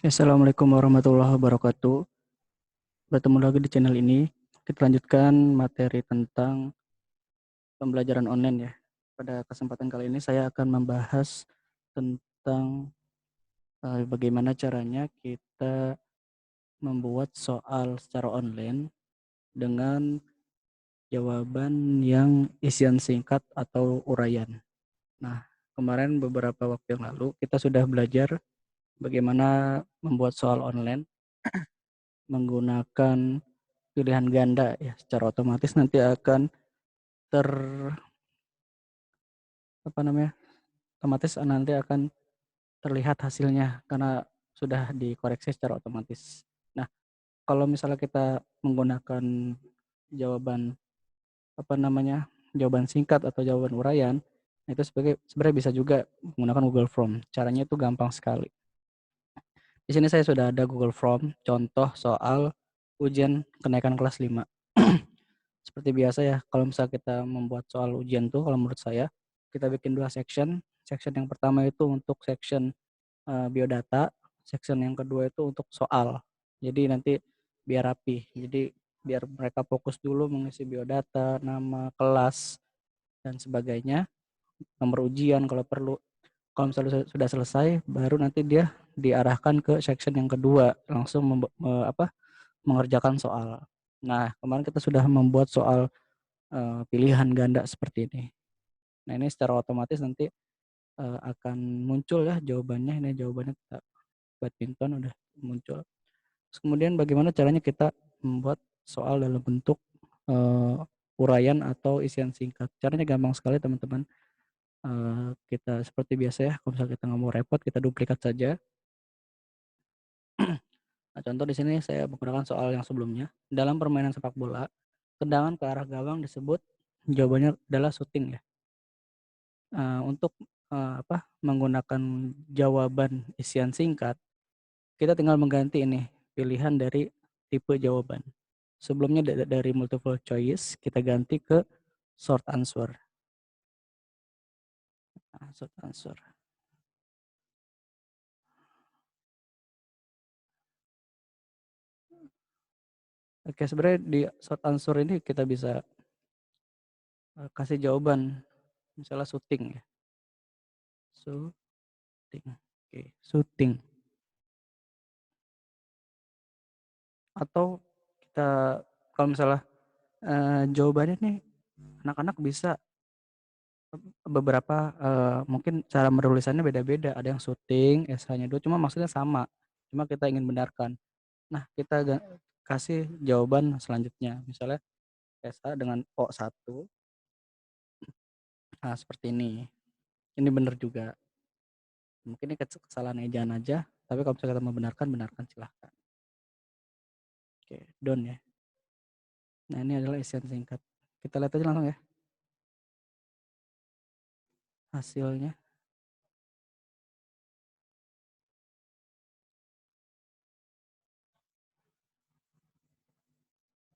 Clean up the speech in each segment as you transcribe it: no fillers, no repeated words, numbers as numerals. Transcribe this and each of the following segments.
Assalamualaikum warahmatullahi wabarakatuh. Bertemu lagi di channel ini. Kita lanjutkan materi tentang pembelajaran online ya. Pada kesempatan kali ini saya akan membahas tentang bagaimana caranya kita membuat soal secara online dengan jawaban yang isian singkat atau uraian. Nah, kemarin beberapa waktu yang lalu kita sudah belajar bagaimana membuat soal online menggunakan pilihan ganda ya, secara otomatis nanti akan ter apa namanya otomatis nanti akan terlihat hasilnya karena sudah dikoreksi secara otomatis. Nah, kalau misalnya kita menggunakan jawaban jawaban singkat atau jawaban uraian, itu sebenarnya bisa juga menggunakan Google Form. Caranya itu gampang sekali. Di sini saya sudah ada Google Form contoh soal ujian kenaikan kelas 5. Seperti biasa ya, kalau misalnya kita membuat soal ujian tuh kalau menurut saya, kita bikin dua section. Section yang pertama itu untuk section biodata, section yang kedua itu untuk soal. Jadi nanti biar rapi. Jadi biar mereka fokus dulu mengisi biodata, nama, kelas, dan sebagainya, nomor ujian kalau perlu. Kalau misalnya sudah selesai, baru nanti dia diarahkan ke section yang kedua, langsung mengerjakan soal. Nah, kemarin kita sudah membuat soal pilihan ganda seperti ini. Nah, ini secara otomatis nanti akan muncul ya jawabannya. Ini jawabannya kita badminton udah muncul. Terus kemudian bagaimana caranya kita membuat soal dalam bentuk uraian atau isian singkat. Caranya gampang sekali teman-teman. Kita seperti biasa ya, kalau misalnya kita nggak mau repot, kita duplikat saja. Nah, contoh di sini saya menggunakan soal yang sebelumnya. Dalam permainan sepak bola, tendangan ke arah gawang disebut jawabannya adalah shooting ya. Untuk menggunakan jawaban isian singkat, kita tinggal mengganti ini pilihan dari tipe jawaban. Sebelumnya dari multiple choice kita ganti ke short answer. Nah, short answer. Oke, sebenarnya di short answer ini kita bisa kasih jawaban, misalnya shooting ya. Shooting. Oke, shooting. Atau kita kalau misalnya jawabannya nih anak-anak bisa beberapa mungkin cara menulisannya beda-beda. Ada yang shooting, SH-nya 2, cuma maksudnya sama. Cuma kita ingin benarkan. Nah, kita kasih jawaban selanjutnya. Misalnya SH dengan O1. Nah, seperti ini. Ini benar juga. Mungkin ini kesalahan ejaan aja, tapi kalau misalnya kita membenarkan, benarkan silahkan. Oke, done ya. Nah, ini adalah isian singkat. Kita lihat aja langsung ya hasilnya.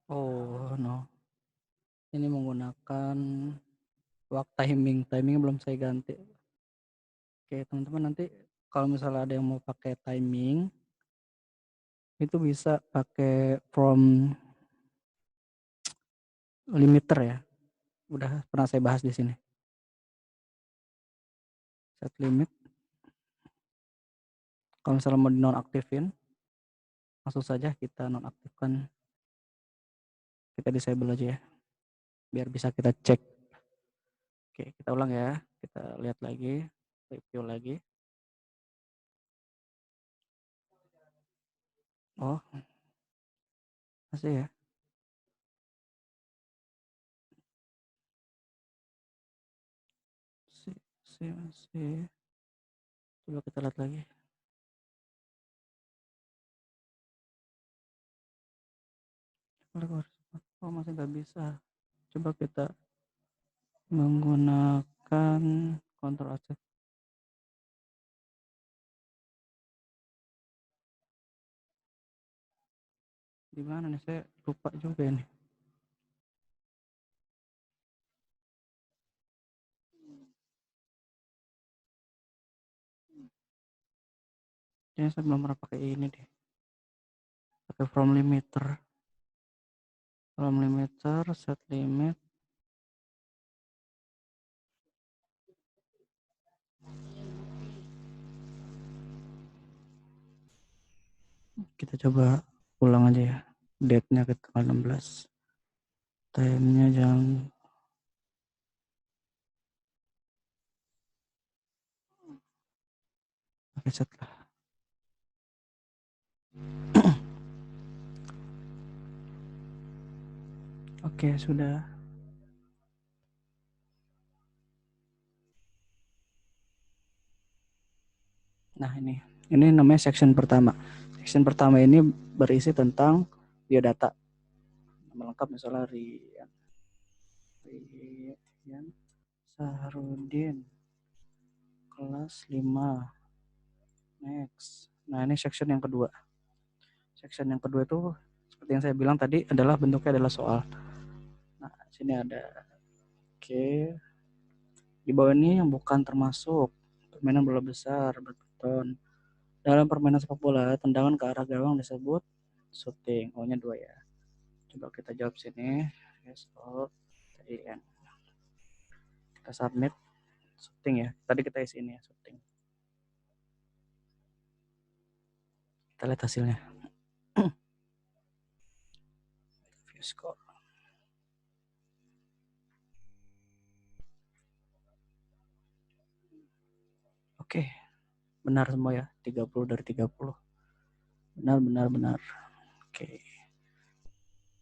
Oh, no. Ini menggunakan timing. Timingnya belum saya ganti. Oke, teman-teman nanti kalau misalnya ada yang mau pakai timing, itu bisa pakai from limiter ya. Udah pernah saya bahas di sini. Set limit. Kalau misalnya mau dinonaktifin, langsung saja kita nonaktifkan. Kita disable aja ya, biar bisa kita cek. Oke, kita ulang ya. Kita lihat lagi, review lagi. Oh, masih ya. Masih. Coba kita lihat lagi. Oh, masih nggak bisa. Coba kita menggunakan Ctrl Alt. Di mana nih? Saya lupa juga ini. Kayaknya saya belum pernah pakai ini deh. Pakai from limiter. From limiter, set limit. Kita coba ulang aja ya. Date-nya ke tanggal 16. Time-nya jangan pakai set lah. Oke, sudah. Nah, ini namanya section pertama. Section pertama ini berisi tentang biodata. Nama lengkap misalnya Rian Sahrudin, kelas 5 next. Nah, ini section yang kedua. Section yang kedua itu seperti yang saya bilang tadi adalah bentuknya adalah soal. Nah, sini ada oke. Di bawah ini yang bukan termasuk permainan bola besar berbeton. Dalam permainan sepak bola, tendangan ke arah gawang disebut shooting. O-nya 2 ya. Coba kita jawab sini. Yes, all. Tadi yang kita submit shooting ya. Tadi kita isi ini ya, shooting. Kita lihat hasilnya. View score. Oke. Benar semua ya. 30 dari 30. Benar. Oke.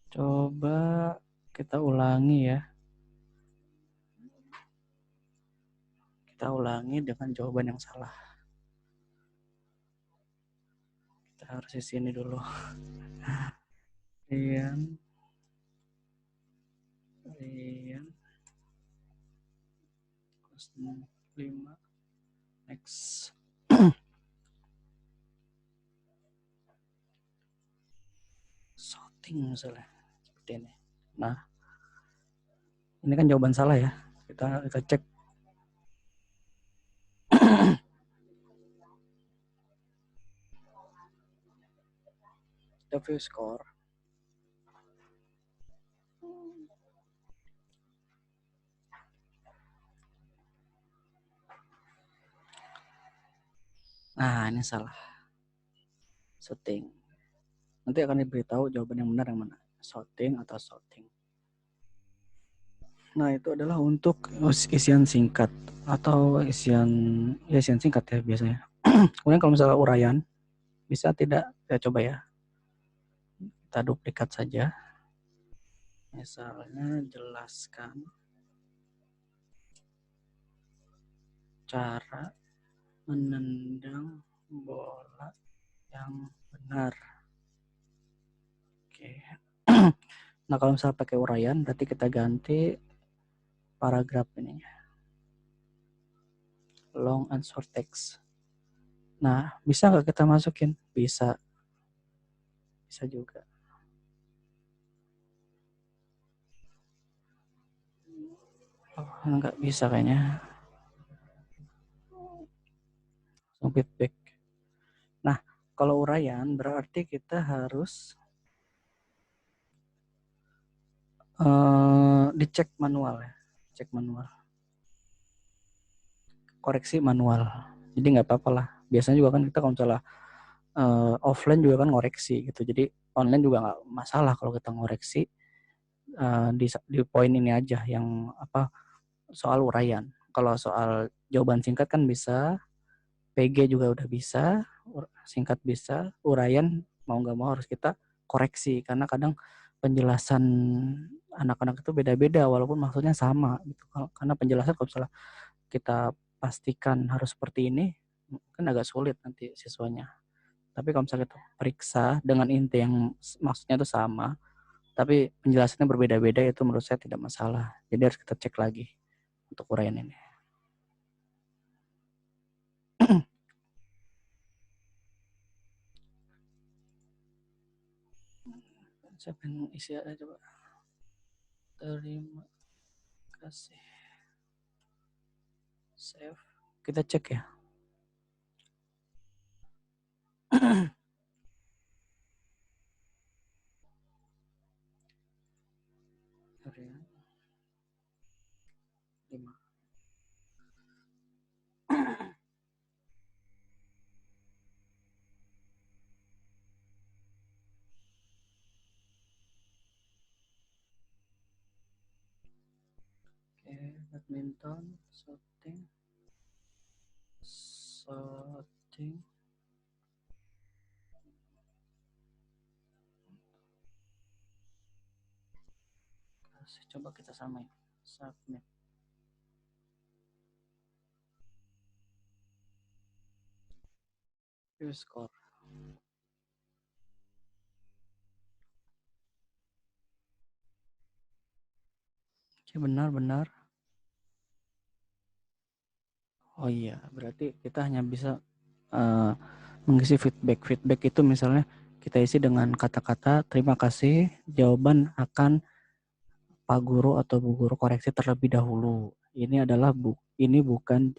Coba kita ulangi ya. Kita ulangi dengan jawaban yang salah. Kita harus isi ini dulu. Rian kelas 5 next. Shooting misalnya seperti ini. Nah, ini kan jawaban salah ya. Kita cek. Kita view score. Nah, ini salah. Shooting. Nanti akan diberitahu jawaban yang benar yang mana. Shooting atau shooting. Nah, itu adalah untuk isian singkat atau isian singkat ya biasanya. Kemudian kalau misalnya uraian, bisa tidak? Kita coba ya. Kita duplikat saja. Misalnya jelaskan cara menendang bola yang benar. Oke. Nah, kalau misalnya pakai uraian, berarti kita ganti paragraf ini. Long and short text. Nah, bisa nggak kita masukin? Bisa. Bisa juga. Oh, nggak bisa kayaknya. Langsung feedback. Nah, kalau uraian berarti kita harus dicek manual ya. Cek manual. Koreksi manual. Jadi nggak apa-apa lah. Biasanya juga kan kita kalau misalnya offline juga kan ngoreksi gitu. Jadi online juga nggak masalah kalau kita ngoreksi di poin ini aja yang apa soal uraian. Kalau soal jawaban singkat kan bisa, PG juga udah bisa, singkat bisa, uraian mau nggak mau harus kita koreksi karena kadang penjelasan anak-anak itu beda-beda walaupun maksudnya sama gitu. Karena penjelasan kalau misalnya kita pastikan harus seperti ini kan agak sulit nanti siswanya. Tapi kalau misalnya kita periksa dengan inti yang maksudnya itu sama, tapi penjelasannya berbeda-beda itu menurut saya tidak masalah. Jadi harus kita cek lagi untuk uraian ini. Saya pengen isi ada coba. Terima kasih. Save. Kita cek ya. area 5. Oke, badminton, shooting. Coba kita samain. Submit. View score. Oke, benar. Oh iya, berarti kita hanya bisa mengisi feedback. Feedback itu misalnya kita isi dengan kata-kata terima kasih, jawaban akan Pak Guru atau Bu Guru koreksi terlebih dahulu. Ini adalah ini bukan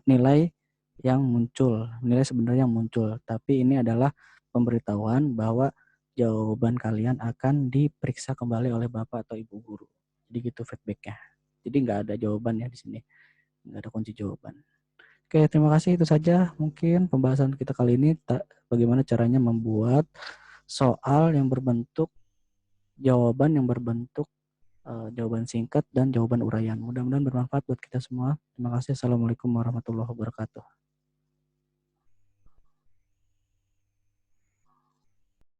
nilai yang muncul, nilai sebenarnya yang muncul, tapi ini adalah pemberitahuan bahwa jawaban kalian akan diperiksa kembali oleh Bapak atau Ibu Guru. Jadi gitu feedbacknya. Jadi nggak ada jawaban ya di sini, nggak ada kunci jawaban. Oke, terima kasih, itu saja mungkin pembahasan kita kali ini, bagaimana caranya membuat soal yang berbentuk jawaban yang berbentuk jawaban singkat dan jawaban uraian. Mudah-mudahan bermanfaat buat kita semua. Terima kasih. Assalamualaikum warahmatullahi wabarakatuh.